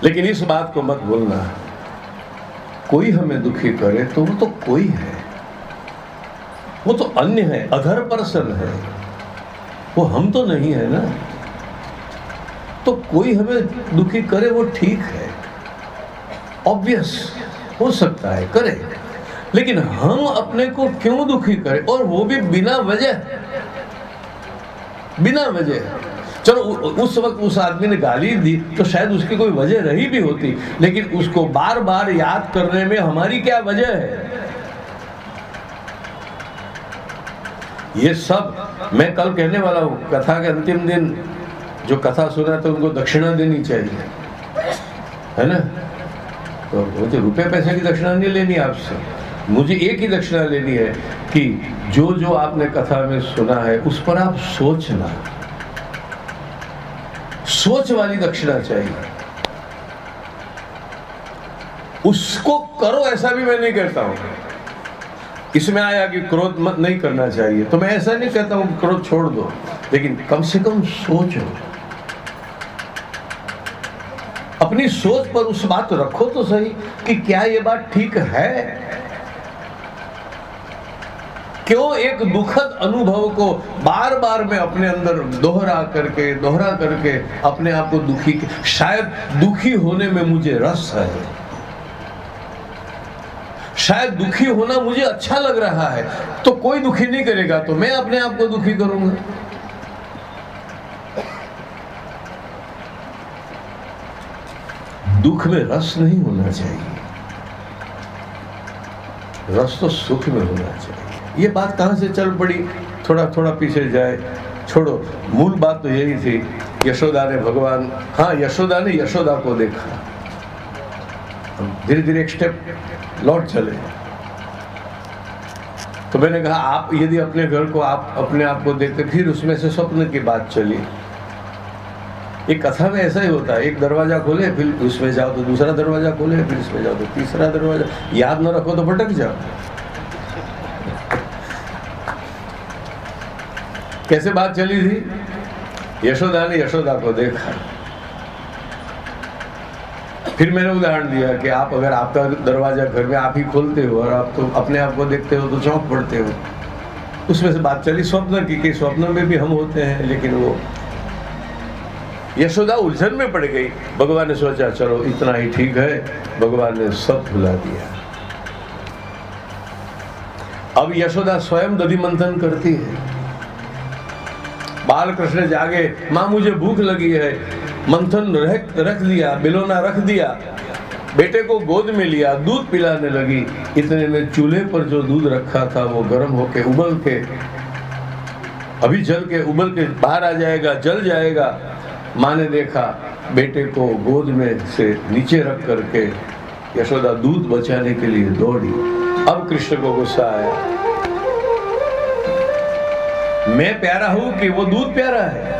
लेकिन इस बात को मत भूलना, कोई हमें दुखी करे तो वो तो कोई है, वो तो अन्य है, अदर पर्सन है, वो हम तो नहीं है ना। तो कोई हमें दुखी करे वो ठीक है, ऑब्वियस हो सकता है करे, लेकिन हम अपने को क्यों दुखी करें, और वो भी बिना वजह, बिना वजह। चलो उस वक्त उस आदमी ने गाली दी तो शायद उसकी कोई वजह रही भी होती, लेकिन उसको बार बार याद करने में हमारी क्या वजह है? ये सब मैं कल कहने वाला हूँ। कथा के अंतिम दिन जो कथा सुना तो उनको दक्षिणा देनी चाहिए, है ना। तो मुझे रुपए पैसे की दक्षिणा नहीं लेनी आपसे, मुझे एक ही दक्षिणा लेनी है कि जो जो आपने कथा में सुना है उस पर आप सोचना, सोच वाली दक्षिणा चाहिए। उसको करो ऐसा भी मैं नहीं कहता हूं। इसमें आया कि क्रोध मत नहीं करना चाहिए, तो मैं ऐसा नहीं कहता हूं क्रोध छोड़ दो, लेकिन कम से कम सोचो, अपनी सोच पर उस बात रखो तो सही कि क्या ये बात ठीक है। क्यों एक दुखद अनुभव को बार बार मैं अपने अंदर दोहरा करके अपने आप को दुखी, शायद दुखी होने में मुझे रस है, शायद दुखी होना मुझे अच्छा लग रहा है, तो कोई दुखी नहीं करेगा तो मैं अपने आप को दुखी करूंगा। दुख में रस नहीं होना चाहिए, रस तो सुख में होना चाहिए। ये बात कहां से चल पड़ी, थोड़ा थोड़ा पीछे जाए, छोड़ो। मूल बात तो यही थी, यशोदा ने भगवान, हाँ यशोदा ने यशोदा को देखा, धीरे धीरे एक स्टेप लौट चले। तो मैंने कहा आप यदि अपने घर को आप अपने आप को देखते, फिर उसमें से स्वप्न की बात चली। एक कथा में ऐसा ही होता है, एक दरवाजा खोले फिर उसमें जाओ तो दूसरा दरवाजा खोले, फिर इसमें जाओ तो तीसरा दरवाजा, याद न रखो तो भटक जाओ। कैसे बात चली थी? यशोदा ने यशोदा को देखा। फिर मैंने उदाहरण दिया कि आप अगर आपका दरवाजा घर में आप ही खोलते हो और आप तो अपने आप को देखते हो तो चौंक पड़ते हो। उसमें से बात चली स्वप्न की, कि स्वप्न में भी हम होते हैं, लेकिन वो यशोदा उलझन में पड़ गई। भगवान ने सोचा चलो इतना ही ठीक है, भगवान ने सब भुला दिया। अब यशोदा स्वयं दधि मंथन करती है। बाल कृष्ण जागे, माँ मुझे भूख लगी है, मंथन रख दिया, बिलोना रख दिया, बेटे को गोद में लिया, दूध पिलाने लगी। इतने में चूल्हे पर जो दूध रखा था वो गर्म होके उबल के, अभी जल के उबल के बाहर आ जाएगा, जल जाएगा। माँ ने देखा, बेटे को गोद में से नीचे रख करके यशोदा दूध बचाने के लिए दौड़ी। अब कृष्ण को गुस्सा आया, मैं प्यारा हूं कि वो दूध प्यारा है?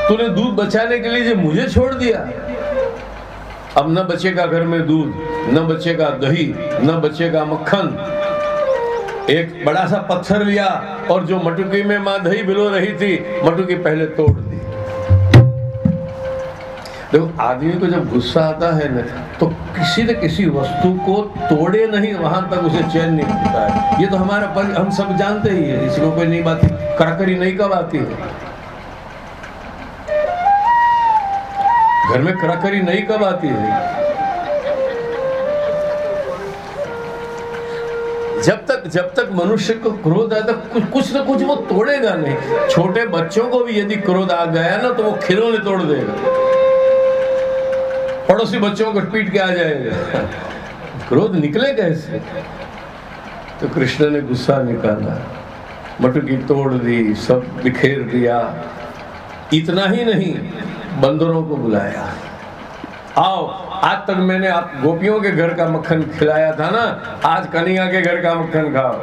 तूने दूध बचाने के लिए जो मुझे छोड़ दिया, अब न बचेगा घर में दूध, न बचेगा दही, न बचेगा मक्खन। एक बड़ा सा पत्थर लिया और जो मटुकी में माँ दही भिगो रही थी, मटुकी पहले तोड़ दी। देखो आदमी को जब गुस्सा आता है ना, तो किसी न किसी वस्तु को तोड़े नहीं वहां तक उसे चैन नहीं मिलता है। ये तो हमारा हम सब जानते ही है, इसको कोई नई बात, कराकरी नहीं कब आती है घर में, कराकरी नहीं कब आती है? जब तक मनुष्य को क्रोध आता कुछ न कुछ वो तोड़ेगा नहीं। छोटे बच्चों को भी यदि क्रोध आ गया ना तो वो खिलौने तोड़ देगा, पड़ोसी बच्चों को पीट के आ जाएगा। क्रोध निकले कैसे? तो कृष्ण ने गुस्सा निकाला, मटुकी तोड़ दी, सब बिखेर दिया। इतना ही नहीं, बंदरों को बुलाया, आओ आज तक मैंने आप गोपियों के घर का मक्खन खिलाया था ना, आज कन्हैया के घर का मक्खन खाओ।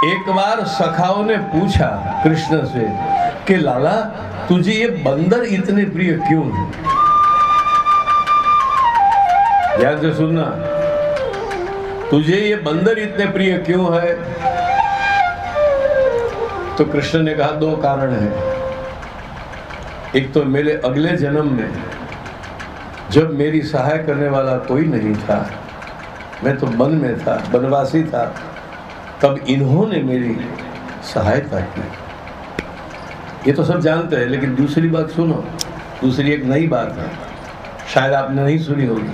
एक बार सखाओं ने पूछा कृष्ण से कि लाला तुझे ये बंदर इतने प्रिय क्यों है? ध्यान से सुनना, तुझे ये बंदर इतने प्रिय क्यों है? तो कृष्ण ने कहा दो कारण है। एक तो मेरे अगले जन्म में जब मेरी सहाय करने वाला कोई नहीं था, मैं तो वन में था, वनवासी था, तब इन्होंने मेरी सहायता की। ये तो सब जानते हैं, लेकिन दूसरी बात सुनो, दूसरी एक नई बात है, शायद आपने नहीं सुनी होगी।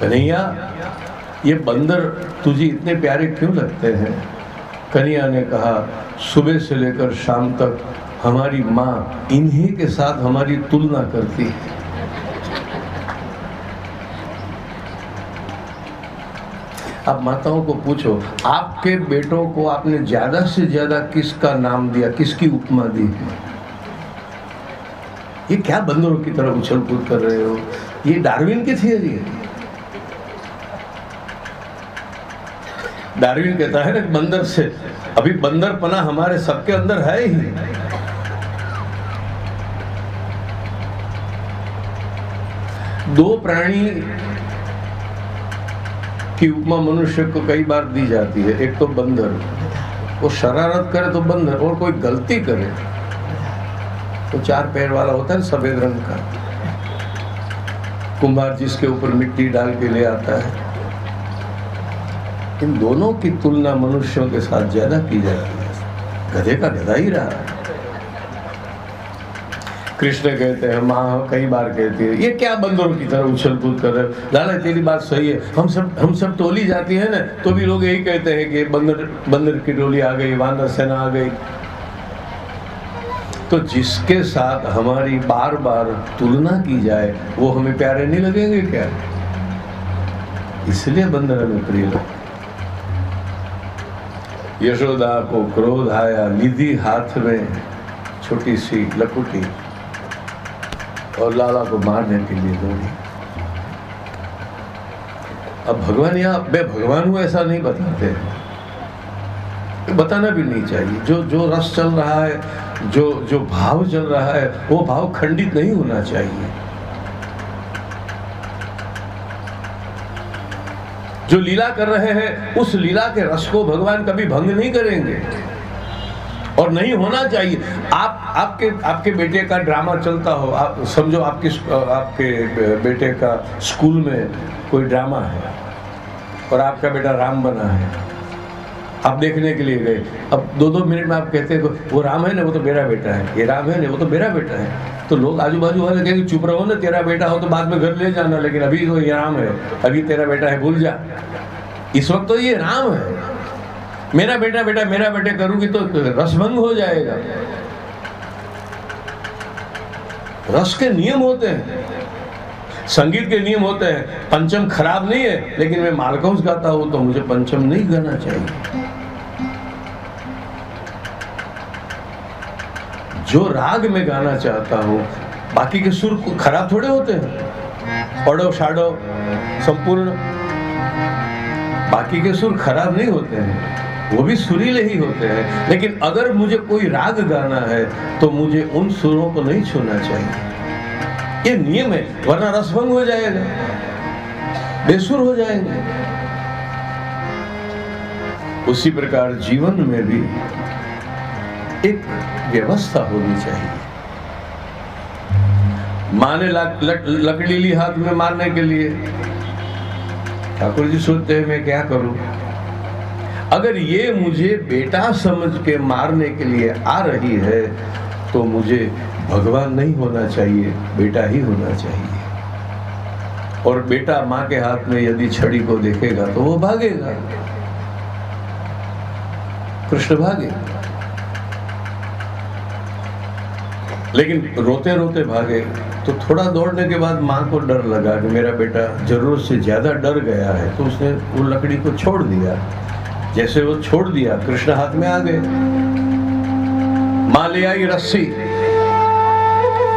कन्हैया, ये बंदर तुझे इतने प्यारे क्यों लगते हैं? कन्हैया ने कहा, सुबह से लेकर शाम तक हमारी माँ इन्हीं के साथ हमारी तुलना करती है। आप माताओं को पूछो, आपके बेटों को आपने ज्यादा से ज्यादा किसका नाम दिया, किसकी उपमा दी? ये क्या बंदरों की तरह उछल कूद कर रहे हो? ये डार्विन की थियरी है। डार्विन कहता है ना, बंदर से अभी बंदरपना हमारे सबके अंदर है ही। दो प्राणी की उपमा मनुष्य को कई बार दी जाती है। एक तो बंदर, वो शरारत करे तो बंदर, और कोई गलती करे तो चार पैर वाला होता है सफेद रंग का, कुम्हार जिसके ऊपर मिट्टी डाल के ले आता है। इन दोनों की तुलना मनुष्यों के साथ ज्यादा की जाती है। गधे का गधा ही रहा है। कृष्ण कहते हैं, माँ कई बार कहती है, ये क्या बंदरों की तरह उछल कूद कर रहे हो? लाला तेरी बात सही है, हम सब टोली जाती है ना, तो भी लोग यही कहते हैं कि बंदर की टोली आ गई, वानर सेना आ गई। तो जिसके साथ हमारी बार बार तुलना की जाए वो हमें प्यारे नहीं लगेंगे क्या? इसलिए बंदर हमें प्रिय लगते। यशोदा को क्रोध आया, निधि हाथ में छोटी सी लकुटी, और लाला को मारने के लिए दौड़ी। अब भगवान यहाँ, मैं भगवान हूं ऐसा नहीं बताते, बताना भी नहीं चाहिए। जो रस चल रहा है, जो भाव चल रहा है, वो भाव खंडित नहीं होना चाहिए। जो लीला कर रहे हैं, उस लीला के रस को भगवान कभी भंग नहीं करेंगे, और नहीं होना चाहिए। आपके बेटे का ड्रामा चलता हो, आप समझो आपके बेटे का स्कूल में कोई ड्रामा है और आपका बेटा राम बना है, आप देखने के लिए गए। अब 2-2 मिनट में आप कहते हैं वो राम है ना, वो तो मेरा बेटा है, ये राम है ना, वो तो मेरा बेटा है। तो लोग आजू बाजू वाले कहेंगे, चुप रहो ना, तेरा बेटा हो तो बाद में घर ले जाना, लेकिन अभी तो ये राम है, अभी तेरा बेटा है, भूल जा। इस वक्त तो ये राम है, मेरा बेटा मेरा बेटा करूंगी तो रसभंग हो जाएगा। रस के नियम होते हैं, संगीत के नियम होते हैं। पंचम खराब नहीं है, लेकिन मैं मालकंस गाता हूं तो मुझे पंचम नहीं गाना चाहिए। जो राग में गाना चाहता हूं, बाकी के सुर खराब थोड़े होते हैं, पढ़ो शाड़ो संपूर्ण, बाकी के सुर खराब नहीं होते हैं, वो भी सुरीले ही होते हैं। लेकिन अगर मुझे कोई राग गाना है तो मुझे उन सुरों को नहीं छूना चाहिए। ये नियम है, वरना रसभंग हो जाएगा, बेसुर हो जाएंगे। उसी प्रकार जीवन में भी एक व्यवस्था होनी चाहिए। माँ ने लकड़ी ली हाथ में मारने के लिए, ठाकुर जी सोचते हैं मैं क्या करूं? अगर ये मुझे बेटा समझ के मारने के लिए आ रही है तो मुझे भगवान नहीं होना चाहिए, बेटा ही होना चाहिए। और बेटा माँ के हाथ में यदि छड़ी को देखेगा तो वो भागेगा, कृष्ण भागे। लेकिन रोते रोते भागे तो थोड़ा दौड़ने के बाद माँ को डर लगा कि मेरा बेटा जरूरत से ज्यादा डर गया है, तो उसने वो लकड़ी को छोड़ दिया। जैसे वो छोड़ दिया, कृष्ण हाथ में आ गए। माँ ले आई रस्सी,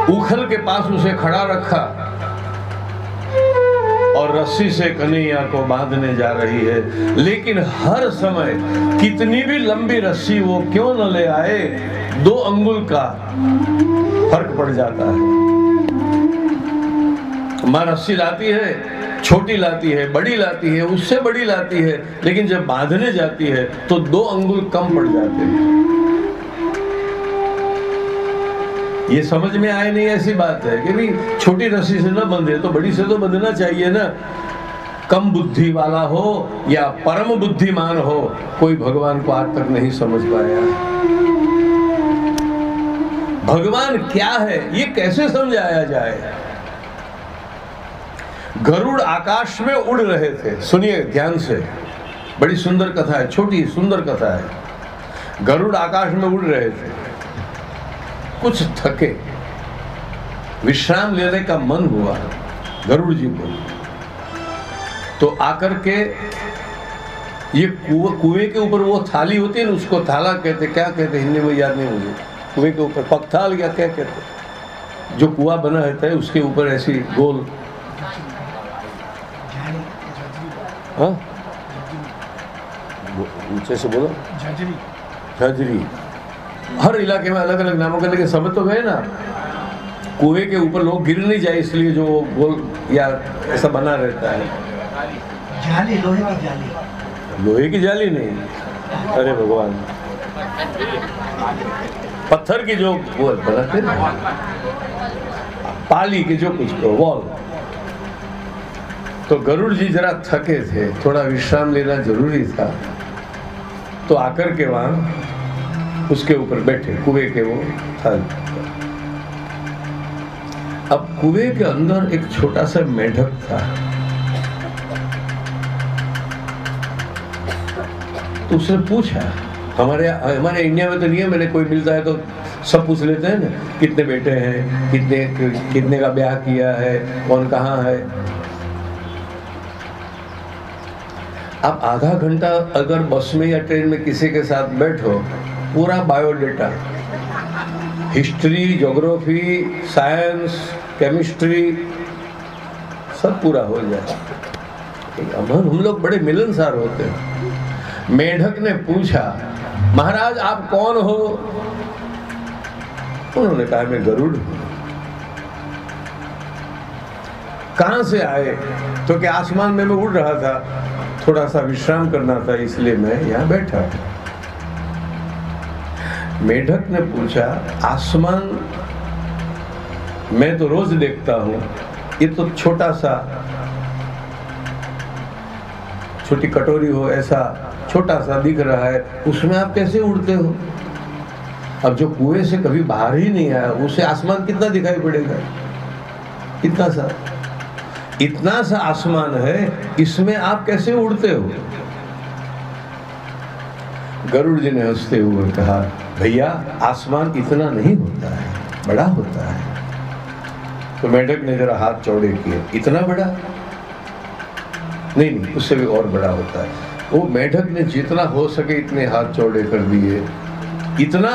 उखल के पास उसे खड़ा रखा और रस्सी से कन्हैया को बांधने जा रही है। लेकिन हर समय कितनी भी लंबी रस्सी वो क्यों न ले आए, 2 अंगुल का फर्क पड़ जाता है। माँ रस्सी लाती है, छोटी लाती है, बड़ी लाती है, उससे बड़ी लाती है, लेकिन जब बांधने जाती है तो 2 अंगुल कम पड़ जाते हैं। ये समझ में आए नहीं ऐसी बात है कि भाई छोटी रस्सी से ना बंधे तो बड़ी से तो बंधना चाहिए ना। कम बुद्धि वाला हो या परम बुद्धिमान हो, कोई भगवान को आज तक नहीं समझ पाया। भगवान क्या है ये कैसे समझाया जाए। गरुड़ आकाश में उड़ रहे थे, सुनिए ध्यान से, बड़ी सुंदर कथा है, छोटी सुंदर कथा है। गरुड़ आकाश में उड़ रहे थे, कुछ थके, विश्राम लेने का मन हुआ गरुड़ जी को, तो आकर के ये कुएं के ऊपर वो थाली होती है ना, उसको थाला कहते, क्या कहते हिंदी में याद नहीं मुझे, कुएं के ऊपर पकथाल या क्या कहते, जो कुआं बना रहता है उसके ऊपर ऐसी गोल, हाँ ऊंचे से बोलो, झंझरी। हर इलाके में अलग अलग नामों के, लेकिन समझ तो गए ना। कुएं के ऊपर लोग गिर नहीं जाए इसलिए जो गोल या ऐसा बना रहता है। जाली, लोहे की जाली। लोहे की जाली नहीं, अरे भगवान, पत्थर की जो वो बनाते ना, पाली के जो कुछ वॉल। तो गरुड़ जी जरा थके थे, थोड़ा विश्राम लेना जरूरी था, तो आकर के वहां उसके ऊपर बैठे, कुएं के वो था। अब कुएं के अंदर एक छोटा सा मेढक था, तो उसने पूछा, हमारे इंडिया में तो नहीं है, मैंने कोई मिलता है तो सब पूछ लेते हैं ना, कितने बेटे हैं, कितने का ब्याह किया है, कौन कहाँ है। आप आधा घंटा अगर बस में या ट्रेन में किसी के साथ बैठो, पूरा biodata, history, geography, science, chemistry सब पूरा हो जाए। हम लोग बड़े मिलनसार होते हैं। मेढक ने पूछा, महाराज आप कौन हो? उन्होंने कहा मैं गरुड़ हूं। कहां से आए? तो क्या आसमान में मैं उड़ रहा था, थोड़ा सा विश्राम करना था इसलिए मैं यहां बैठा। मेढक ने पूछा, आसमान मैं तो रोज देखता हूं, ये तो छोटा सा, छोटी कटोरी हो ऐसा छोटा सा दिख रहा है, उसमें आप कैसे उड़ते हो? अब जो कुएं से कभी बाहर ही नहीं आया, उसे आसमान कितना दिखाई पड़ेगा? इतना सा आसमान है, इसमें आप कैसे उड़ते हो? गरुड़ जी ने हंसते हुए कहा, भैया आसमान इतना नहीं होता है, बड़ा होता है। तो मेढक ने जरा हाथ चौड़े किए, इतना बड़ा? नहीं, उससे भी और बड़ा होता है। वो मेढक ने जितना हो सके इतने हाथ चौड़े कर दिए। इतना?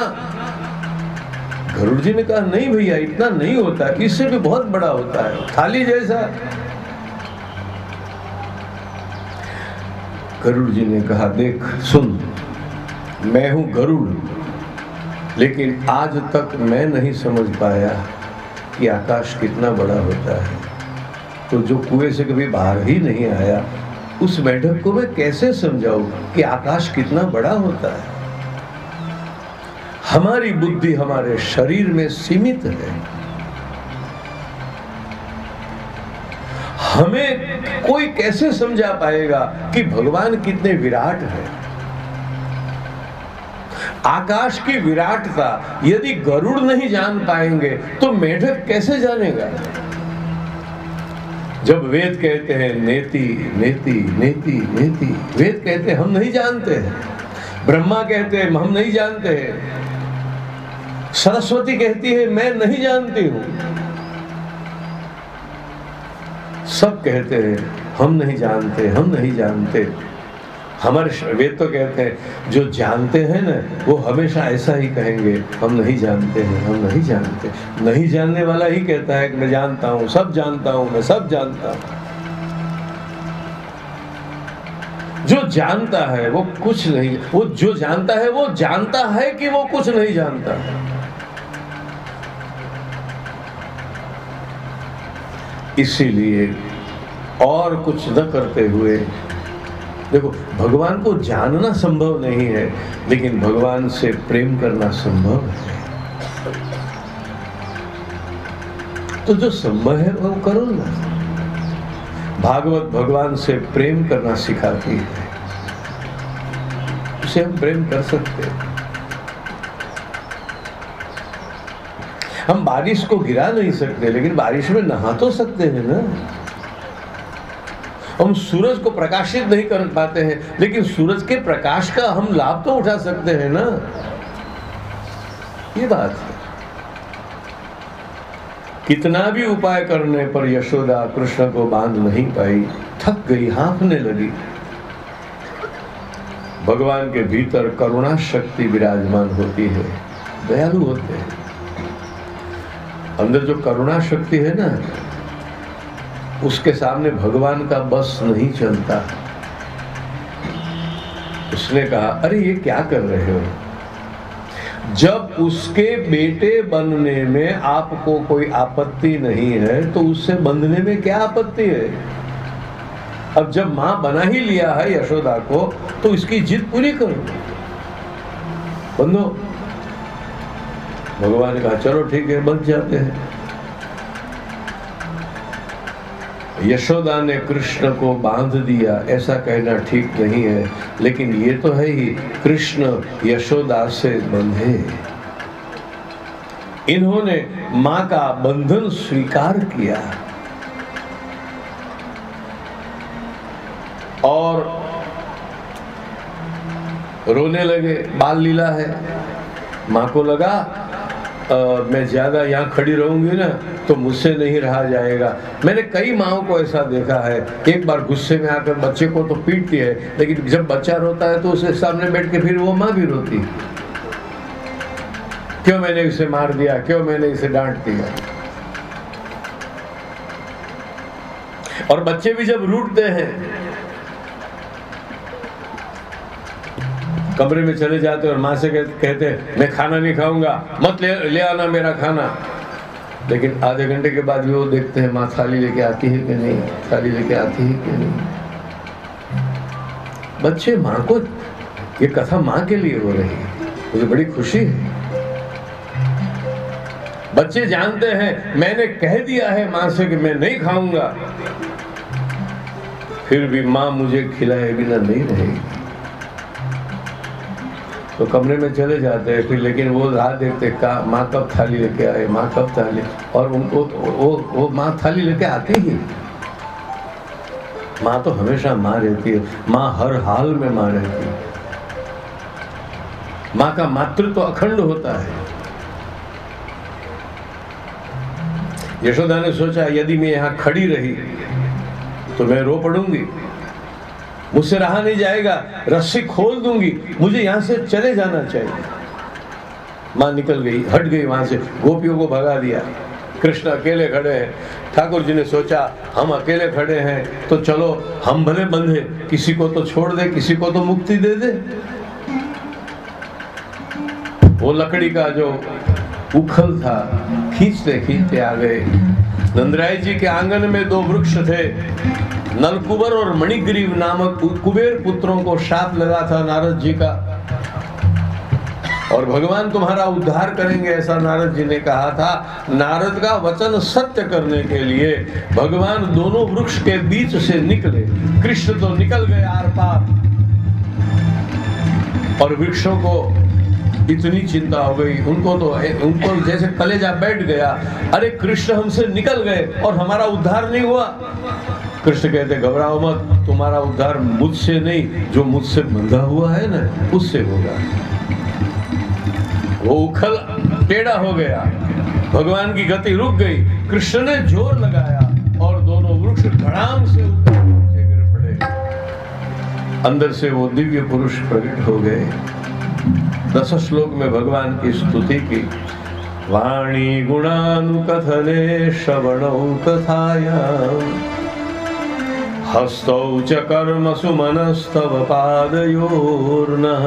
गरुड़ जी ने कहा, नहीं भैया इतना नहीं होता, इससे भी बहुत बड़ा होता है, थाली जैसा। गरुड़ जी ने कहा, देख सुन, मैं हूं गरुड़, लेकिन आज तक मैं नहीं समझ पाया कि आकाश कितना बड़ा होता है। तो जो कुएं से कभी बाहर ही नहीं आया, उस मेढक को मैं कैसे समझाऊं कि आकाश कितना बड़ा होता है? हमारी बुद्धि हमारे शरीर में सीमित है। हमें कोई कैसे समझा पाएगा कि भगवान कितने विराट है? आकाश की विराटता यदि गरुड़ नहीं जान पाएंगे तो मेढक कैसे जानेगा? जब वेद कहते हैं नेति नेति नेति नेति, वेद कहते हैं हम नहीं जानते हैं, ब्रह्मा कहते हैं हम नहीं जानते हैं, सरस्वती कहती है मैं नहीं जानती हूं, सब कहते हैं हम नहीं जानते, हम नहीं जानते। हमारे वेद तो कहते हैं जो जानते हैं ना वो हमेशा ऐसा ही कहेंगे, हम नहीं जानते हैं, हम नहीं जानते। नहीं जानने वाला ही कहता है कि मैं जानता हूं, सब जानता हूं, मैं सब जानता हूं। जो जानता है वो कुछ नहीं, वो जो जानता है वो जानता है कि वो कुछ नहीं जानता। इसीलिए और कुछ न करते हुए, देखो भगवान को जानना संभव नहीं है, लेकिन भगवान से प्रेम करना संभव है। तो जो संभव है वो करो ना। भागवत भगवान से प्रेम करना सिखाती है, उसे हम प्रेम कर सकते हैं। हम बारिश को गिरा नहीं सकते, लेकिन बारिश में नहा तो सकते हैं ना। हम सूरज को प्रकाशित नहीं कर पाते हैं, लेकिन सूरज के प्रकाश का हम लाभ तो उठा सकते हैं ना। ये बात है। कितना भी उपाय करने पर यशोदा कृष्ण को बांध नहीं पाई, थक गई, हाँफने लगी। भगवान के भीतर करुणा शक्ति विराजमान होती है, दयालु होते हैं। अंदर जो करुणा शक्ति है ना, उसके सामने भगवान का बस नहीं चलता। उसने कहा, अरे ये क्या कर रहे हो? जब उसके बेटे बनने में आपको कोई आपत्ति नहीं है, तो उससे बंधने में क्या आपत्ति है? अब जब मां बना ही लिया है यशोदा को, तो इसकी जिद पूरी करो, बंधो। भगवान ने कहा, चलो ठीक है, बंध जाते हैं। यशोदा ने कृष्ण को बांध दिया, ऐसा कहना ठीक नहीं है, लेकिन ये तो है ही, कृष्ण यशोदा से बंधे। इन्होंने मां का बंधन स्वीकार किया और रोने लगे। बाल लीला है। मां को लगा मैं ज्यादा यहाँ खड़ी रहूंगी ना तो मुझसे नहीं रहा जाएगा। मैंने कई माओं को ऐसा देखा है, एक बार गुस्से में आकर बच्चे को तो पीटती है, लेकिन जब बच्चा रोता है तो उसके सामने बैठ के फिर वो माँ भी रोती। क्यों मैंने इसे मार दिया, क्यों मैंने इसे डांट दिया। और बच्चे भी जब रूठते हैं, कमरे में चले जाते और माँ से कहते हैं मैं खाना नहीं खाऊंगा, मत ले आना मेरा खाना। लेकिन आधे घंटे के बाद भी वो देखते हैं माँ थाली लेके आती है कि नहीं, थाली लेके आती है कि नहीं। बच्चे माँ को, ये कथा माँ के लिए हो रही है, मुझे बड़ी खुशी है। बच्चे जानते हैं मैंने कह दिया है माँ से कि मैं नहीं खाऊंगा, फिर भी माँ मुझे खिलाए बिना नहीं रहेगी। तो कमरे में चले जाते हैं फिर, लेकिन वो राह देखते का माँ कब थाली लेके आए, माँ कब थाली, और उनको वो माँ थाली लेके आती ही। माँ तो हमेशा माँ रहती है, माँ हर हाल में माँ रहती है। माँ का मातृत्व तो अखंड होता है। यशोदा ने सोचा यदि मैं यहाँ खड़ी रही तो मैं रो पड़ूंगी, मुझसे रहा नहीं जाएगा, रस्सी खोल दूंगी, मुझे यहां से चले जाना चाहिए। मां निकल गई, हट गई वहां से, गोपियों को भगा दिया। कृष्ण अकेले खड़े हैं। ठाकुर जी ने सोचा हम अकेले खड़े हैं तो चलो हम भले बंधे, किसी को तो छोड़ दे, किसी को तो मुक्ति दे दे। वो लकड़ी का जो उखल था खींचते खींचते आ गए। नंदराय जी के आंगन में दो वृक्ष थे, नलकुबर और मणिग्रीव नामक कुबेर पुत्रों को शाप लगा था नारद जी का, और भगवान तुम्हारा उद्धार करेंगे ऐसा नारद जी ने कहा था। नारद का वचन सत्य करने के लिए भगवान दोनों वृक्ष के बीच से निकले। कृष्ण तो निकल गए आर पार, और वृक्षों को इतनी चिंता हो गई, उनको जैसे कलेजा बैठ गया, अरे कृष्ण हमसे निकल गए और हमारा उद्धार नहीं हुआ। कृष्ण कहते घबराओ मत, तुम्हारा उद्धार मुझसे नहीं, जो मुझसे बंधा हुआ है ना उससे होगा। वो उखल टेढ़ा हो गया, भगवान की गति रुक गई, कृष्ण ने जोर लगाया और दोनों वृक्ष धड़ाम से ऊपर नीचे गिर पड़े। अंदर से वो दिव्य पुरुष प्रकट हो गए। 10 श्लोक में भगवान की स्तुति की। वाणी गुणानुकथने श्रवणौ कथायां हस्तौ च कर्मसु मनस्तव पादयोर्नः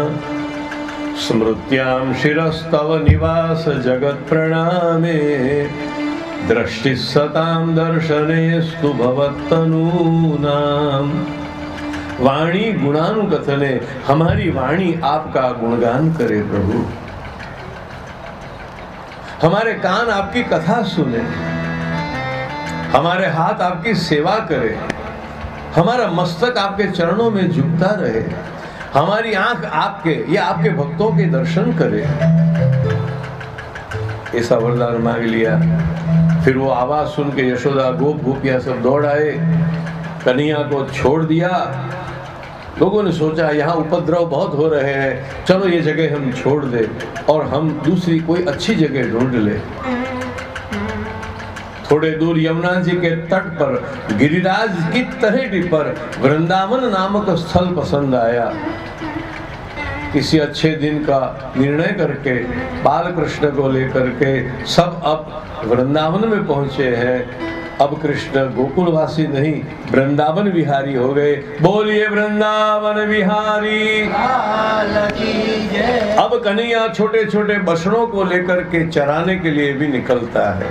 स्मृत्यां शिरस्तव निवास जगत् प्रणामे दृष्टि सतां दर्शनेस्तु भवत्तनूनां। वाणी गुणानुकथने, हमारी वाणी आपका गुणगान करे प्रभु, हमारे कान आपकी कथा सुने। हमारे हाथ आपकी सेवा करे, हमारा मस्तक आपके चरणों में झुकता रहे, हमारी आंख आपके या आपके भक्तों के दर्शन करे। ऐसा वरदान मांग लिया। फिर वो आवाज सुन के यशोदा गोप गोपियां सब दौड़ आए, कन्हैया को छोड़ दिया। लोगों ने सोचा यहाँ उपद्रव बहुत हो रहे हैं, चलो ये जगह हम छोड़ दे और हम दूसरी कोई अच्छी जगह ढूंढ ले। थोड़े दूर यमुना जी के तट पर गिरिराज की तरेटी पर वृंदावन नामक स्थल पसंद आया। किसी अच्छे दिन का निर्णय करके बाल कृष्ण को लेकर के सब अब वृंदावन में पहुंचे हैं। अब कृष्ण गोकुलवासी नहीं, वृंदावन विहारी हो गए। बोलिए वृंदावन विहारी। अब कन्हैया छोटे छोटे बछड़ों को लेकर के चराने के लिए भी निकलता है।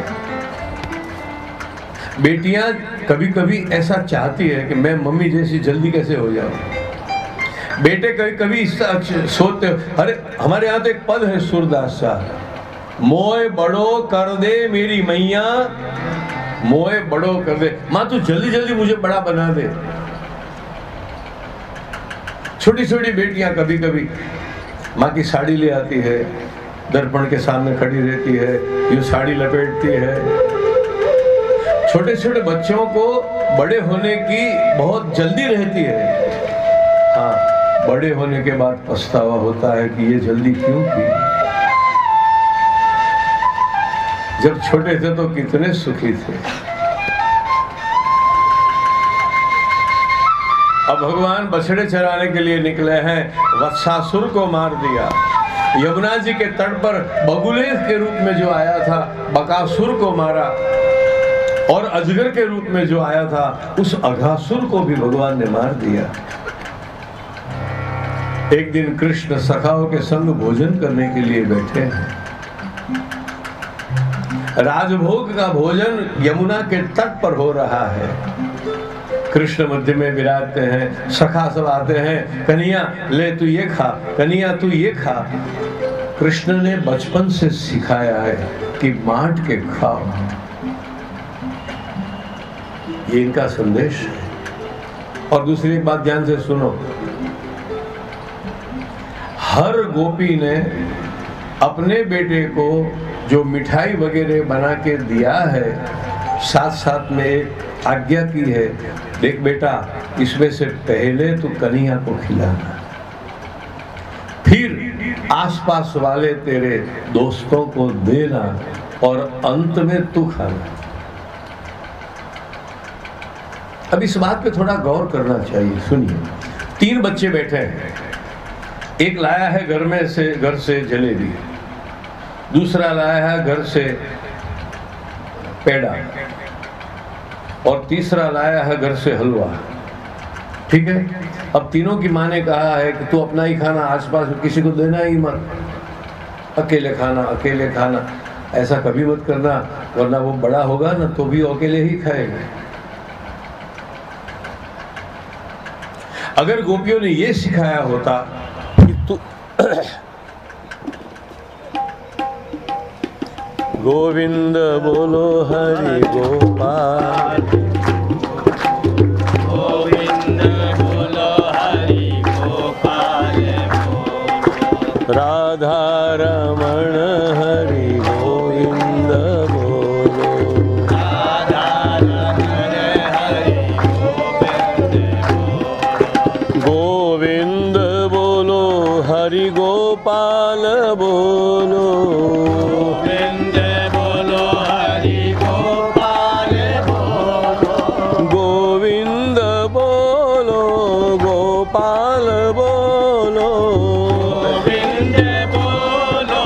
बेटियां कभी कभी ऐसा चाहती है कि मैं मम्मी जैसी जल्दी कैसे हो जाऊं। बेटे कभी कभी सोचते, अरे हमारे यहाँ तो एक पद है सूरदास सा, मोए बड़ो कर दे मेरी मैया, मोए बड़ो कर दे। माँ तू जल्दी जल्दी मुझे बड़ा बना दे। छोटी छोटी बेटियां कभी कभी माँ की साड़ी ले आती है, दर्पण के सामने खड़ी रहती है, यूं साड़ी लपेटती है। छोटे छोटे बच्चों को बड़े होने की बहुत जल्दी रहती है। हाँ, बड़े होने के बाद पछतावा होता है कि ये जल्दी क्यों की। जब छोटे थे तो कितने सुखी थे। अब भगवान बछड़े चराने के लिए निकले हैं। वत्सासुर को मार दिया। यमुना जी के तट पर बगुले के रूप में जो आया था, बकासुर को मारा। और अजगर के रूप में जो आया था, उस अघासुर को भी भगवान ने मार दिया। एक दिन कृष्ण सखाओं के संग भोजन करने के लिए बैठे हैं। राजभोग का भोजन यमुना के तट पर हो रहा है। कृष्ण मध्य में विराजते हैं। सखा सब आते हैं, कन्हैया ले तू ये खा, कन्हैया तू ये खा। कृष्ण ने बचपन से सिखाया है कि बांट के खाओ। ये इनका संदेश है। और दूसरी बात ध्यान से सुनो, हर गोपी ने अपने बेटे को जो मिठाई वगैरह बना के दिया है, साथ साथ में एक आज्ञा की है, देख बेटा इसमें से पहले तू कन्हैया को खिलाना, फिर आसपास वाले तेरे दोस्तों को देना और अंत में तू खाना। अब इस बात पे थोड़ा गौर करना चाहिए। सुनिए, 3 बच्चे बैठे हैं। एक लाया है घर से जलेबी, दूसरा लाया है घर से पेड़ा, और तीसरा लाया है घर से हलवा। ठीक है, अब तीनों की माँ ने कहा है कि तू अपना ही खाना, आसपास किसी को देना ही मत, अकेले खाना अकेले खाना। ऐसा कभी मत करना, वरना वो बड़ा होगा ना तो भी अकेले ही खाएगा। अगर गोपियों ने ये सिखाया होता कि तू गोविंद बोलो हरि गोपाल, गोविंद बोलो हरि गोपाल, राधा रमण हरि गोविंद बोलो, राधा रमण हरि गोविंद बोलो हरि गोपाल बोलो, गोविंद बोलो हरि गोपाल बोलो, गोविंद बोलो गोपाल बोलो, गोविंद बोलो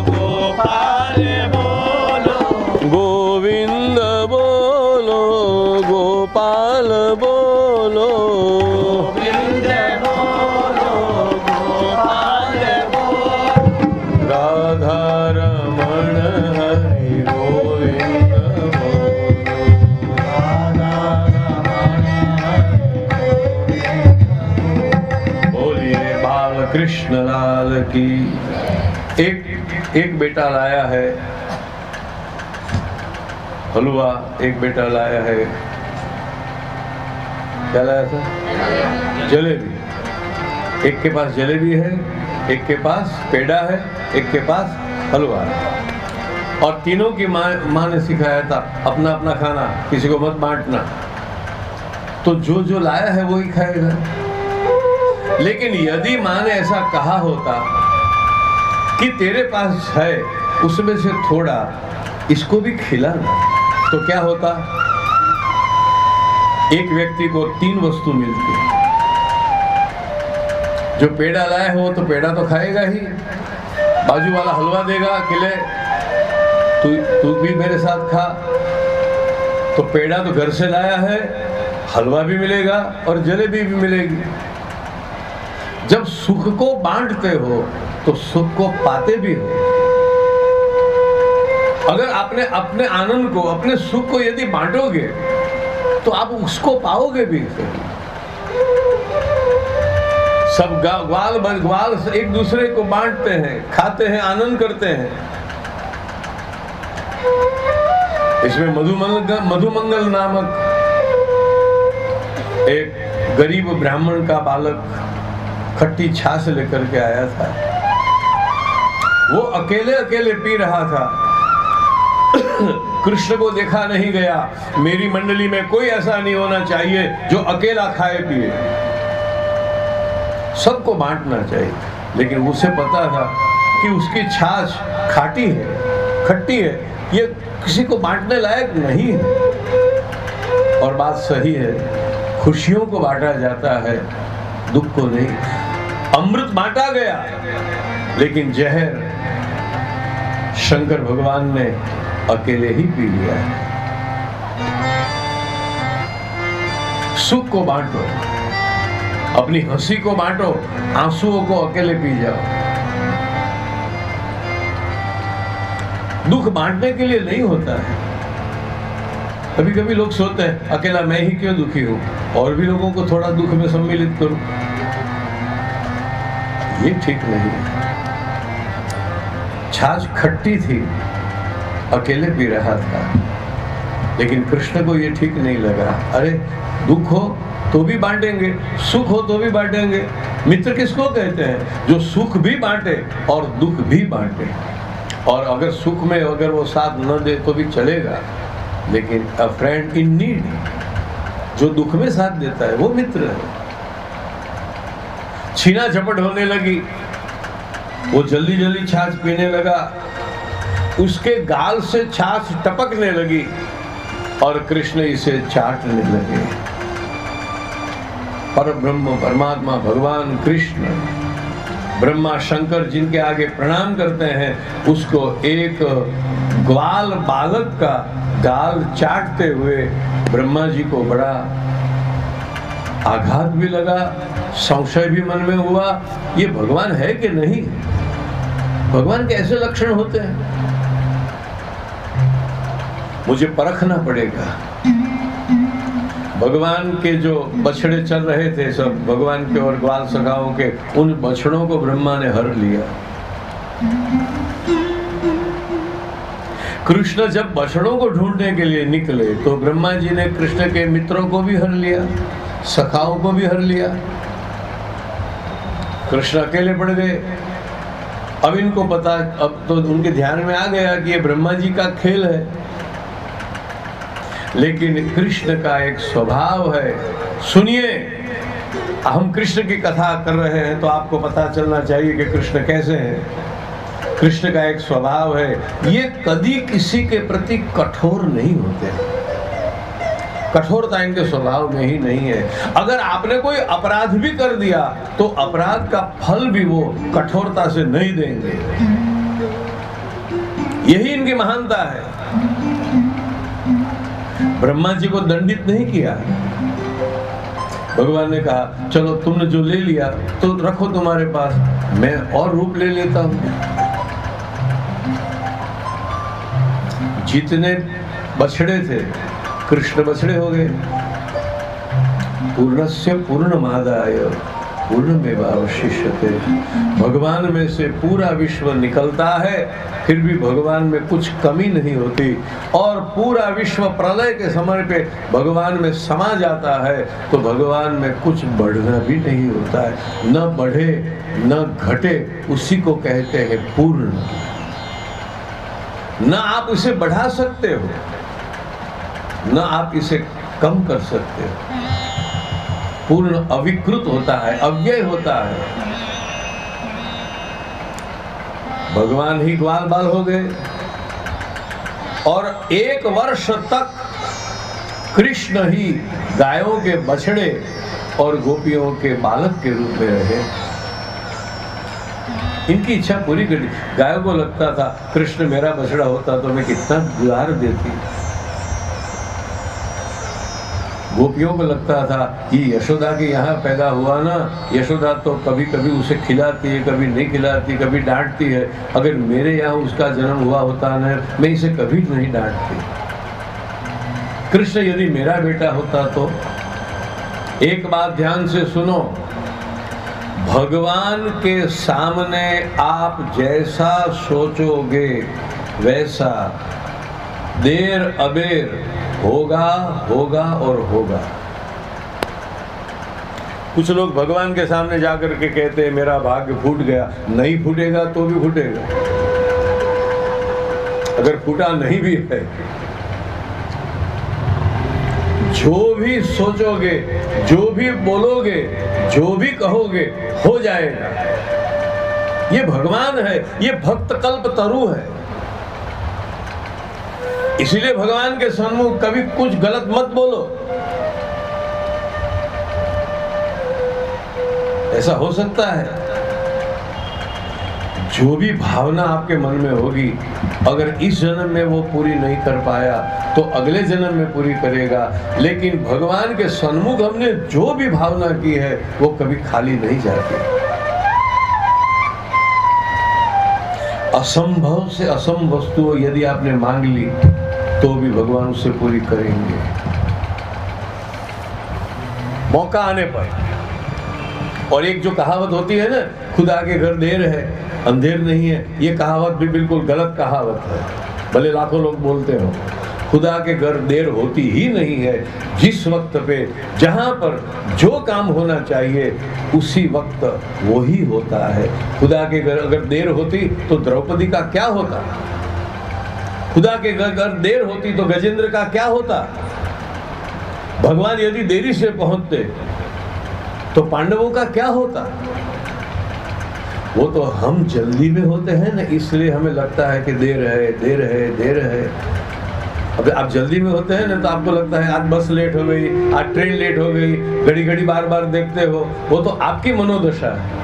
गोपाल बोलो, गोविंद बोलो गोपाल बोलो, गोविंद बोलो गोपाल बोलो, राधा रमण हरि गोविंद बोलो, राधा रमण हरि बोलिए बाल कृष्ण लाल की। एक बेटा लाया है हलवा, एक बेटा लाया है, क्या लाया था? जलेबी। एक के पास जलेबी है, एक के पास पेड़ा है, एक के पास हलवा है। और तीनों की माँ ने सिखाया था अपना अपना खाना, किसी को मत बांटना। तो जो जो लाया है वो ही खाएगा। लेकिन यदि माँ ने ऐसा कहा होता कि तेरे पास है उसमें से थोड़ा इसको भी खिलाना, तो क्या होता? एक व्यक्ति को 3 वस्तु मिलती। जो पेड़ा लाया है वो तो पेड़ा तो खाएगा ही, बाजू वाला हलवा देगा खिले, तू भी मेरे साथ खा। तो पेड़ा तो घर से लाया है, हलवा भी मिलेगा और जलेबी भी मिलेगी। जब सुख को बांटते हो तो सुख को पाते भी हो। अगर आपने अपने आनंद को, अपने सुख को यदि बांटोगे तो आप उसको पाओगे भी। सब ग्वाल एक दूसरे को बांटते हैं, खाते हैं, आनंद करते हैं। इसमें मधुमंगल नामक एक गरीब ब्राह्मण का बालक खट्टी छाछ लेकर के आया था। वो अकेले अकेले पी रहा था। कृष्ण को देखा नहीं गया। मेरी मंडली में कोई ऐसा नहीं होना चाहिए जो अकेला खाए पिए, सबको बांटना चाहिए। लेकिन उसे पता था कि उसकी छाछ खाटी है, खट्टी है, ये किसी को बांटने लायक नहीं है। और बात सही है, खुशियों को बांटा जाता है, दुख को नहीं। अमृत बांटा गया, लेकिन जहर शंकर भगवान ने अकेले ही पी लिया है। सुख को बांटो, अपनी हंसी को बांटो, आंसुओं को अकेले पी जाओ। दुख बांटने के लिए नहीं होता है। कभी कभी लोग सोचते हैं अकेला मैं ही क्यों दुखी हूं, और भी लोगों को थोड़ा दुख में सम्मिलित करूं। ये ठीक नहीं है। छाछ खट्टी थी, अकेले पी रहा था, लेकिन कृष्ण को ये ठीक नहीं लगा। अरे दुख हो तो भी बांटेंगे, सुख हो तो भी बांटेंगे। मित्र किसको कहते हैं? जो सुख भी बांटे और दुख भी बांटे। और अगर सुख में अगर वो साथ न दे तो भी चलेगा, लेकिन अ फ्रेंड इन नीड, जो दुख में साथ देता है वो मित्र है। छीना झपट होने लगी, वो जल्दी जल्दी छाछ पीने लगा, उसके गाल से छाछ टपकने लगी और कृष्ण इसे चाटने लगे। परब्रह्म परमात्मा भगवान कृष्ण, ब्रह्मा शंकर जिनके आगे प्रणाम करते हैं, उसको एक ग्वाल बालक का गाल चाटते हुए ब्रह्मा जी को बड़ा आघात भी लगा, संशय भी मन में हुआ, ये भगवान है कि नहीं? भगवान के ऐसे लक्षण होते हैं, मुझे परखना पड़ेगा। भगवान के जो बछड़े चल रहे थे सब भगवान के और ग्वाल सखाओं के, उन बछड़ों को ब्रह्मा ने हर लिया। कृष्ण जब बछड़ों को ढूंढने के लिए निकले तो ब्रह्मा जी ने कृष्ण के मित्रों को भी हर लिया, सखाओं को भी हर लिया। कृष्ण अकेले पड़ गए। अब इनको पता, अब तो उनके ध्यान में आ गया कि ये ब्रह्मा जी का खेल है। लेकिन कृष्ण का एक स्वभाव है, सुनिए, हम कृष्ण की कथा कर रहे हैं तो आपको पता चलना चाहिए कि कृष्ण कैसे हैं। कृष्ण का एक स्वभाव है, ये कभी किसी के प्रति कठोर नहीं होते। कठोरता इनके स्वभाव में ही नहीं है। अगर आपने कोई अपराध भी कर दिया तो अपराध का फल भी वो कठोरता से नहीं देंगे। यही इनकी महानता है। ब्रह्मा जी को दंडित नहीं किया। भगवान ने कहा चलो तुमने जो ले लिया तो रखो तुम्हारे पास, मैं और रूप ले लेता हूं। जितने बछड़े थे कृष्ण बछड़े हो गए। पूर्णस्य पूर्णमादाय पूर्णमेवावशिष्यते। भगवान में से पूरा विश्व निकलता है, फिर भी भगवान में कुछ कमी नहीं होती, और पूरा विश्व प्रलय के समय पे भगवान में समा जाता है तो भगवान में कुछ बढ़ना भी नहीं होता है, न बढ़े न घटे, उसी को कहते हैं पूर्ण। न आप इसे बढ़ा सकते हो, न आप इसे कम कर सकते हो। पूर्ण अविकृत होता है, अव्यय होता है। भगवान ही ग्वाल बाल हो गए और 1 वर्ष तक कृष्ण ही गायों के बछड़े और गोपियों के बालक के रूप में रहे। इनकी इच्छा पूरी कर दी। गायों को लगता था कृष्ण मेरा बछड़ा होता तो मैं कितना दुलार देती। गोपियों को लगता था कि यशोदा के यहाँ पैदा हुआ ना, यशोदा तो कभी कभी उसे खिलाती है, कभी नहीं खिलाती, कभी डांटती है। अगर मेरे यहाँ उसका जन्म हुआ होता ना, मैं इसे कभी नहीं डांटती। कृष्ण यदि मेरा बेटा होता तो। एक बात ध्यान से सुनो, भगवान के सामने आप जैसा सोचोगे वैसा देर अबेर होगा होगा और होगा। कुछ लोग भगवान के सामने जाकर के कहते हैं मेरा भाग्य फूट गया। नहीं फूटेगा तो भी फूटेगा। अगर फूटा नहीं भी है, जो भी सोचोगे, जो भी बोलोगे, जो भी कहोगे हो जाएगा। ये भगवान है, ये भक्त कल्प तरु है। इसीलिए भगवान के सम्मुख कभी कुछ गलत मत बोलो। ऐसा हो सकता है जो भी भावना आपके मन में होगी, अगर इस जन्म में वो पूरी नहीं कर पाया तो अगले जन्म में पूरी करेगा। लेकिन भगवान के सन्मुख हमने जो भी भावना की है वो कभी खाली नहीं जाती। असंभव से असंभव वस्तु यदि आपने मांग ली तो भी भगवान उससे पूरी करेंगे मौका आने पर। और एक जो कहावत होती है ना, खुदा के घर देर है अंधेर नहीं है, ये कहावत भी बिल्कुल गलत कहावत है। भले लाखों लोग बोलते हो, खुदा के घर देर होती ही नहीं है। जिस वक्त पे जहां पर जो काम होना चाहिए उसी वक्त वो ही होता है। खुदा के घर अगर देर होती तो द्रौपदी का क्या होता? खुदा के घर देर होती तो गजेंद्र का क्या होता? भगवान यदि देरी से पहुंचते तो पांडवों का क्या होता? वो तो हम जल्दी में होते हैं ना, इसलिए हमें लगता है कि देर है देर है देर है। अब आप जल्दी में होते हैं ना तो आपको लगता है आज बस लेट हो गई, आज ट्रेन लेट हो गई, घड़ी घड़ी बार बार देखते हो। वो तो आपकी मनोदशा है।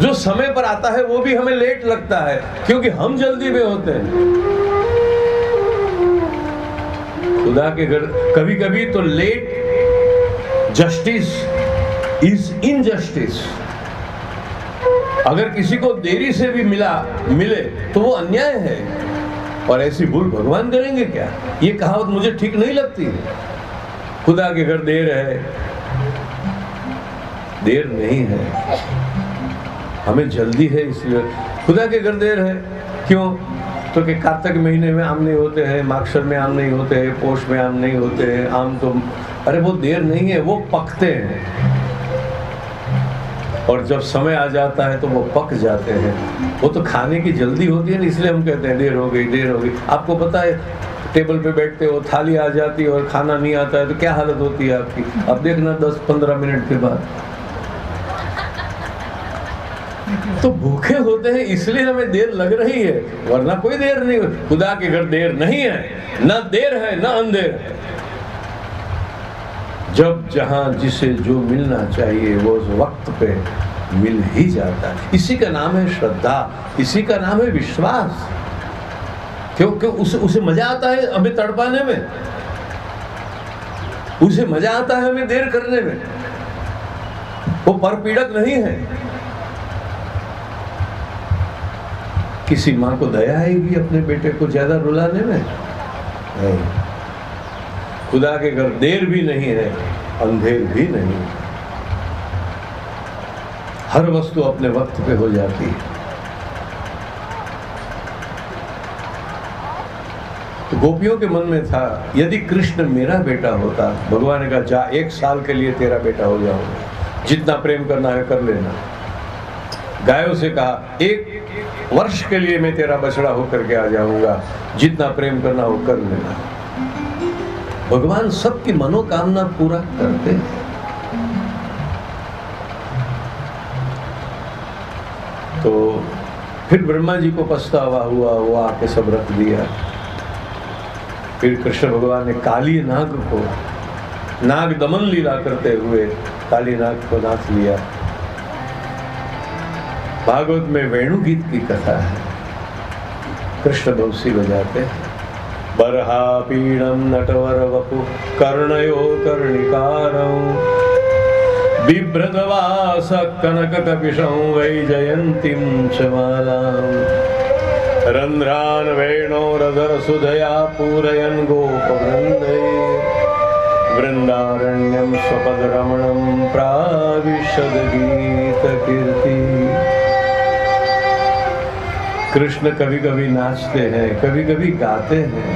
जो समय पर आता है वो भी हमें लेट लगता है क्योंकि हम जल्दी में होते हैं। खुदा के घर कभी कभी तो लेट जस्टिस इज इनजस्टिस। अगर किसी को देरी से भी मिले तो वो अन्याय है, और ऐसी भूल भगवान करेंगे क्या? ये कहावत मुझे ठीक नहीं लगती। खुदा के घर देर है, देर नहीं है, हमें जल्दी है इसलिए खुदा के घर देर है। क्यों? तो कि कार्तिक महीने में आम नहीं होते हैं, मागशर में आम नहीं होते हैं, पोष में आम नहीं होते हैं। आम तो अरे वो देर नहीं है, वो पकते हैं और जब समय आ जाता है तो वो पक जाते हैं। वो तो खाने की जल्दी होती है ना, इसलिए हम कहते हैं देर हो गई देर हो गई। आपको पता है टेबल पे बैठते हो, थाली आ जाती है और खाना नहीं आता है तो क्या हालत होती है आपकी? अब देखना 10-15 मिनट के बाद तो भूखे होते हैं, इसलिए हमें देर लग रही है, वरना कोई देर नहीं। खुदा के घर देर नहीं है, न देर है न अंधेर है। जब जहां जिसे जो मिलना चाहिए वो उस वक्त पे मिल ही जाता है। इसी का नाम है श्रद्धा, इसी का नाम है विश्वास। क्योंकि उसे मजा आता है हमें तड़पाने में, उसे मजा आता है हमें देर करने में। वो परपीड़क नहीं है। किसी माँ को दया आएगी अपने बेटे को ज्यादा रुलाने में? नहीं। खुदा के घर देर भी नहीं है, अंधेर भी नहीं। हर वस्तु अपने वक्त पे हो जाती है। तो गोपियों के मन में था, यदि कृष्ण मेरा बेटा होता, भगवान ने कहा जा 1 साल के लिए तेरा बेटा हो जाऊंगा, जितना प्रेम करना है कर लेना। गायों से कहा 1 वर्ष के लिए मैं तेरा बछड़ा होकर के आ जाऊंगा, जितना प्रेम करना हो कर लेना। भगवान सबकी मनोकामना पूरा करते हैं। तो फिर ब्रह्मा जी को पछतावा हुआ, वो आके सब रख दिया। फिर कृष्ण भगवान ने काली नाग को, नाग दमन लीला करते हुए काली नाग को नाथ लिया। भागवत में वेणु गीत की कथा है, कृष्ण बंसी बजाते। बरहा पीड़म नटवर वपु कर्णयो कर्णिकारं बिभ्रतवास कनक कपिशं वैजयन्तीं च मालाम् रन्ध्रान् वेणोरधर सुधया पूरयन् गोपवृन्दै वृन्दारण्यं स्वपदरमणं प्राविशद गीतकीर्ति। कृष्ण कभी कभी नाचते हैं, कभी कभी गाते हैं,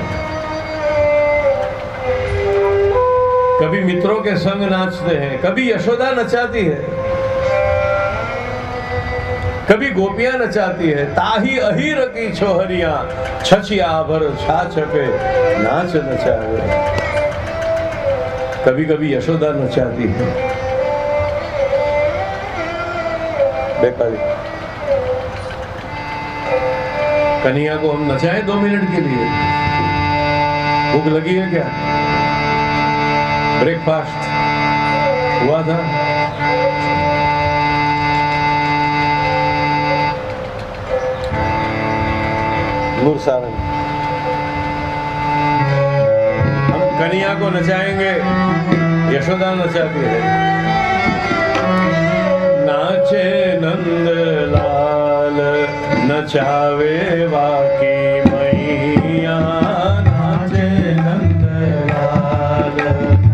कभी मित्रों के संग नाचते हैं, कभी यशोदा नचाती है, कभी गोपियां नचाती है। ताही अहीर की छोहरिया छछिया भर छाछ पे नाच नचावे। कभी कभी यशोदा नचाती है। बेकारी कन्हैया को हम नचाएं 2 मिनट के लिए? भूख लगी है क्या? ब्रेकफास्ट हुआ था? नूरसारंग हम कन्हैया को नचाएंगे, यशोदा नचाती है। नाचे नंद लाल नचावे वाकी मैया, नाचे नंद लाल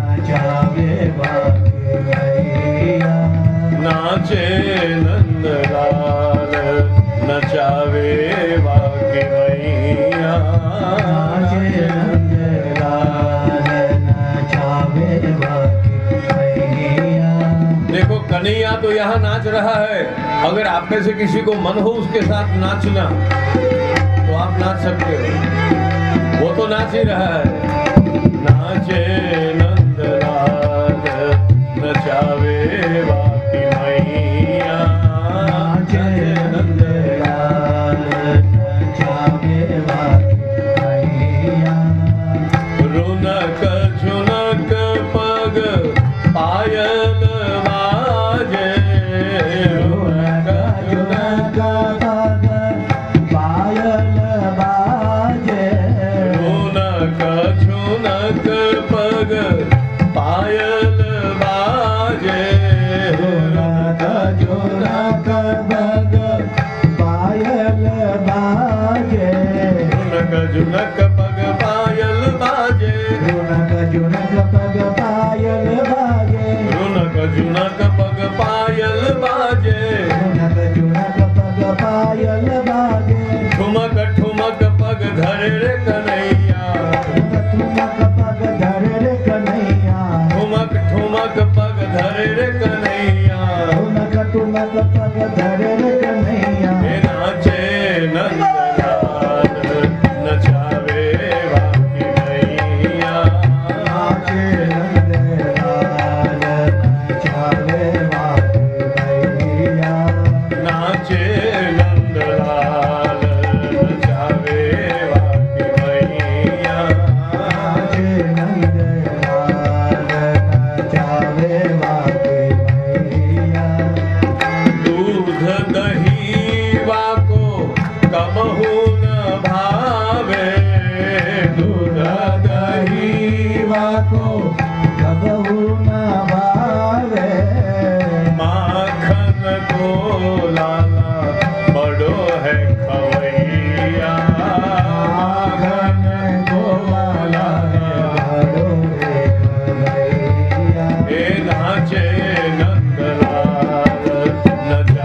नचावे वाकी मैया, नाचे नंद लाल नचावे वाकी मैया, नाचे नंद लाल नचावे वाकी मैया। देखो कन्हैया तो यहाँ नाच रहा है, अगर आप में से किसी को मन हो उसके साथ नाचना तो आप नाच सकते हो, वो तो नाच ही रहा है। नाचे नंदलाल नचावे वाकी मैया, नाचे नंदलाल नचावे वाकी मैया। रुनक झुनक पग पायल बाजे, रुनक झुनक पग पायल बाजे, रुनक झुनक पग पायल बाजे, रुनक झुनक पग पायल बाजे, रुनक झुनक पग पायल बाजे, रुनक झुनक पग पायल बाजे, रुनक झुनक पग पायल बाजे, रुनक झुनक पग पायल बाजे। ठुमक ठुमक पग धरे रे कन्हैया, ठुमक पग धरे रे कन्हैया, ठुमक ठुमक पग धरे रे कन्हैया, ठुमक ठुमक पग धरे रे कन्हैया। नाचे नंदलाल नचावे वाकी मैया, नाचे नंदलाल नचावे वाकी मैया, नाचे नंदलाल नचावे वाकी मैया, नाचे नंदलाल नचावे वाकी मैया। दूध दही वाको कबहू न भावे, दूध दही वाको कबहू न भावे, माखन को लाला बड़ो है खवैया, माखन को लाला बड़ो है खवैया। नाचे नंदलाल नचा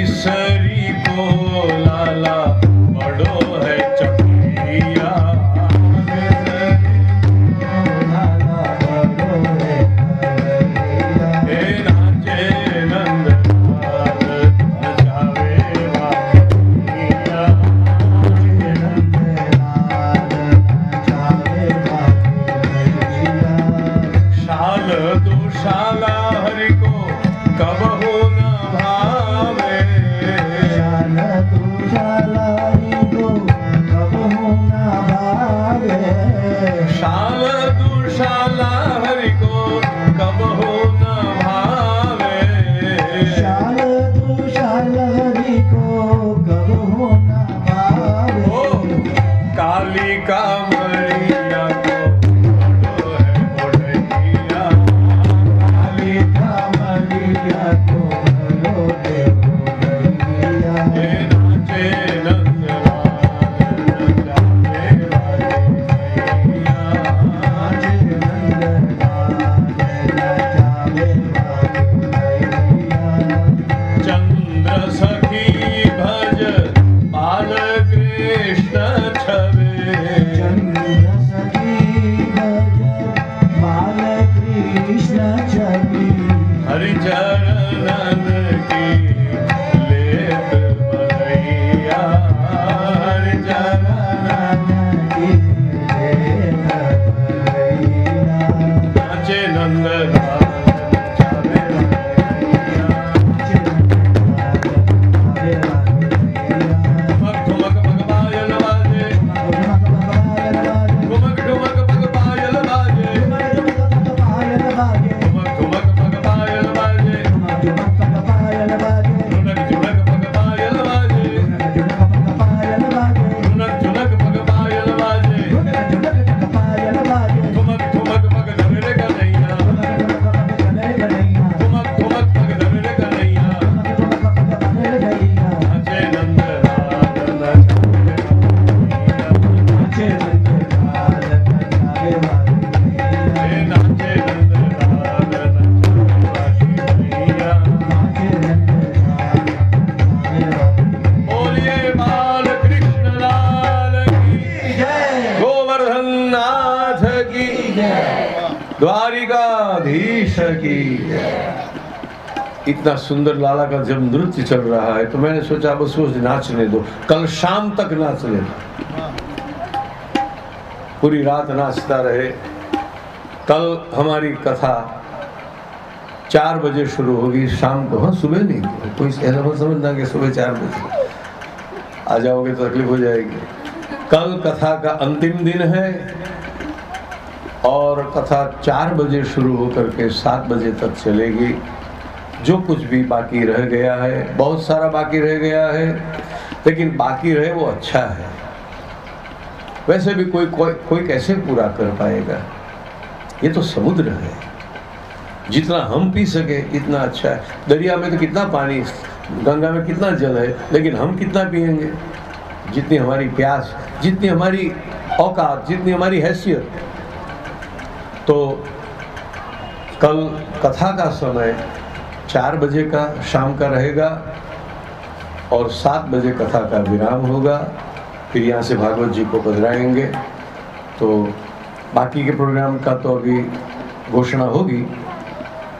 तीसरी को लाला बड़ो है चकिया द्वारिकाधीश की। इतना सुंदर लाला का जब नृत्य चल रहा है तो मैंने सोचा बस वो नाचने दो, कल शाम तक नाच लेना, पूरी रात नाचता रहे। कल हमारी कथा 4 बजे शुरू होगी शाम को। हाँ, सुबह नहीं, कोई ऐसा मत समझना कि सुबह 4 बजे आ जाओगे तो तकलीफ हो जाएगी। कल कथा का अंतिम दिन है और कथा 4 बजे शुरू होकर के 7 बजे तक चलेगी। जो कुछ भी बाकी रह गया है, बहुत सारा बाकी रह गया है, लेकिन बाकी रहे वो अच्छा है। वैसे भी कोई कैसे पूरा कर पाएगा, ये तो समुद्र है, जितना हम पी सके इतना अच्छा है। दरिया में तो कितना पानी, गंगा में कितना जल है, लेकिन हम कितना पिएंगे? जितनी हमारी प्यास, जितनी हमारी औकात, जितनी हमारी हैसियत। तो कल कथा का समय 4 बजे का शाम का रहेगा और 7 बजे कथा का विराम होगा। फिर यहाँ से भागवत जी को पधराएंगे। तो बाकी के प्रोग्राम का तो अभी घोषणा होगी,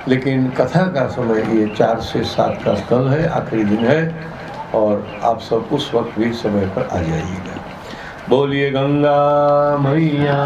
लेकिन कथा का समय ये 4 से 7 का कल है, आखिरी दिन है, और आप सब उस वक्त भी समय पर आ जाइएगा। बोलिए गंगा मैया।